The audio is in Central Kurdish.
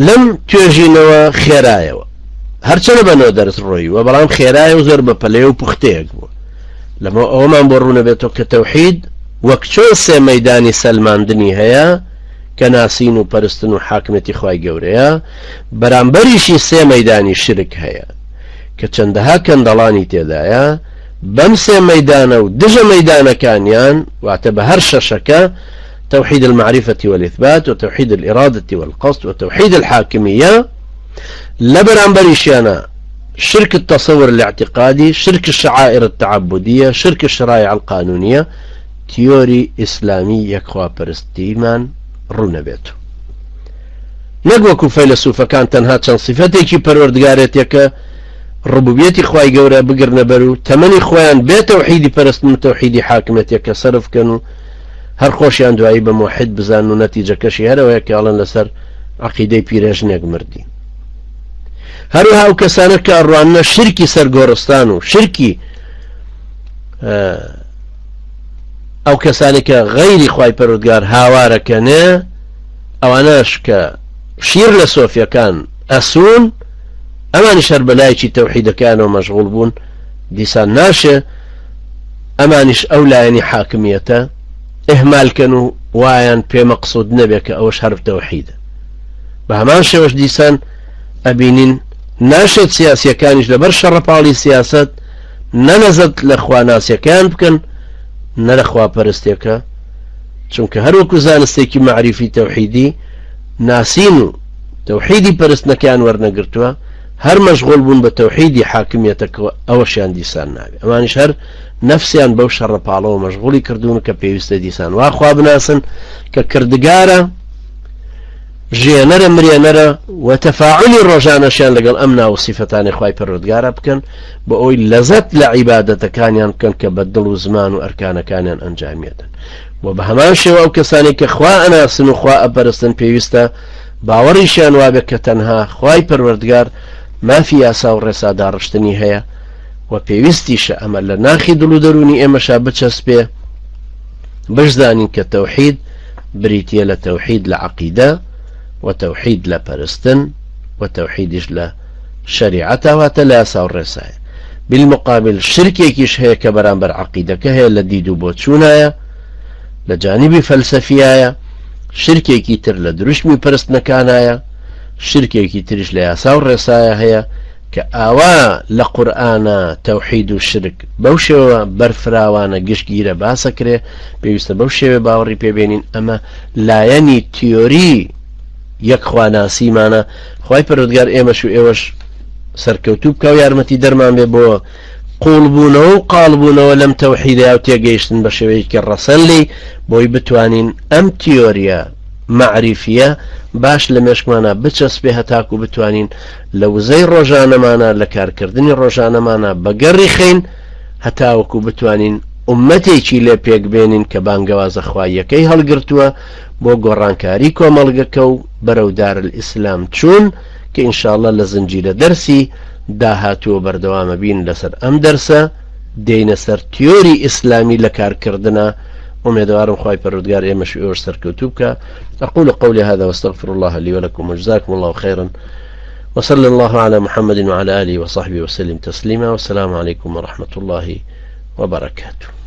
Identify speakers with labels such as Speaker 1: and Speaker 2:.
Speaker 1: لەم توێژینەوە خێرایەوە هەرچەنە بەنەوە دەرس ڕۆی و بەڵام خێرایە و زۆر بەپەلێ و پوختەیەک بووە لەمە ئەومان بۆ ڕوونە بێتەوە کە تەوحید وەک چۆن سێ مەیدانی سەلماندنی هەیە کە ناسین و پەرستن و حاکمەتی خوای گەورەیە بەرامبەریشی سێ مەیدانی شرک هەیە کە چەندەها کەندەڵانی تێدایە بەم سێ مەیدانە و دژە مەیدانەکانیان واتە بە هەر شەشەکە توحيد المعرفة والإثبات وتوحيد الإرادة والقصد وتوحيد الحاكمية لبران بريشيانا شرك التصور الاعتقادي شرك الشعائر التعبدية شرك الشرائع القانونية تيوري إسلامي يكخوا برستيمان رونبيتو نقوكو فيلسوفة كان تنها چند صفتي پروردگاريتك ربوبيتي خواي گورا بقر نبرو تمني خوان بتوحيدي پرستن توحيدي حاكمتك صرف كانوا هر خۆشیان دوایی بە موحد بزان و نەتیجەکەشی هەرەوەیە کە ئەڵەن لەسەر عەقیدەی پیرێژنێک مردی هەروەها ئەو کەسانە کە ئەڕوانە شرکی سەرگۆڕستان و شرکی ئەو کەسانی کە غەیری خوای پەروەردگار هاوارەکەنێ ئەوانەش کە شیر لە سۆفیەکان ئەسوون ئەمانیش هەر بەلایەکی تەوحیدەکانەوە مەشغوڵ بوون دیسان ناشێ ئەمانیش ئەو لایەنی حاکمیەتە إهمال كانوا وایان پێ مەقصود نەبێ کە ئەوەش هەر تەوحیدە بە هەمان شێوەش دیسان ئەبینین ناشێت سیاسیەکانیش لەبەر شەڕەپاڵی سیاست نەنەزت لە خواناسیەکان بکەن نە لە خواپەرستێکە چونکە هەروەکو زانستێکی معریفی تەوحیدی ناسین و تەوحیدی پەرستنەکان وەرنەگرتووە هەر مەشغوڵ بوون بە تەوحیدی حاکمیەتەکە ئەوەشیان دیسان ناوێ ئەمانیش هەر نفسیان بەو شەڕەپاڵەوە مەشغوڵی کردوون کە پێویستە دیسان وا خوا بناسن کە کردگارە ژێنەرە مرێنەرە و تەفاعلی ڕۆژانەشیان لەگەڵ ئەم ناو سیفەتانی خوای پەروەردگارە بکەن بە ئەوی لەزەت لە عیبادەتەکانیان بکەن کە بە دڵ و زمان و ئەرکانەکانیان ئەنجامێتن و بە هەمان شێوە ئەو کەسانی کە خوا ئەناسن و خوا ئەپەرستن پێویستە باوەڕیشیان وابێت کە تەنها خوای پەروەردگار مافی یاسا و ڕێساداڕشتنی هەیە و پێویستیشە ئەمە لە ناخی دڵ و دەرونی ئێمەشا بچەسپێ بشزانین کە تەوحید بریتیە لە تەوحید لە عەقیدە و تەوحید لە پەرستن و تەوحیدیش لە شەریعەتە واتە لە یاسا و ڕێسایە بالمقابل شرکێکیش هەیە کە بەرامبەر عەقیدەکە هەیە لە دید و بۆچوونایە لە جانیبی فەلسەفیایە شرکێکی تر لە دروشمی پەرستنەکانایە شرکێکی تریش لە یاسا و ڕێسایە هەیە کە ئاوا لە قورئانە تەوحید و شرک بەو شێوە بەرفراوانە گشتگیرە باسەکرێ پێویستە بەو شێوە باوەڕی پێبێنین ئەمە لایەنی تیۆری یەکخواناسیمانە خوای پەروەردگار ئێمەش و ئێوەش سەرکەوتوو بکە و یارمەتی دەرمان بێ بۆ قوڵبوونەوە و قاڵبوونەوە لەم تەوحیدە و تێگەیشتن بە شێوەیەکی ڕەسەنلی بۆی بتوانین ئەم تیۆریە معریفیە باش لە مێشکمانە بچەسپێ هەتاکو بتوانین لە وزەی ڕۆژانەمانە لە کارکردنی ڕۆژانەمانە بەگەڕی خین هەتاوەکو بتوانین ئومەتێکی لێ پێک بێنین کە بانگەوازە خواییەکەی هەڵگرتووە بۆ گۆڕانکاری کۆمەڵگەکە و بەرەو دارالئیسلام چوون کە ئینشاءڵڵا لە زنجیرە دەرسی داهاتووە بەردەوامە بین لەسەر ئەم دەرسە دێینە سەر تیۆری ئیسلامی لە کارکردنە ومێدوارم خوای پەروەردگار ئێمەش و ئێوەش سەرکەوتوو بکە أقول قولي هذا واستغفر الله لي ولكم وجزاكم الله خيرا وصلى الله على محمد وعلى آله وصحبه وسلم تسليما والسلام عليكم ورحمة الله وبركاته.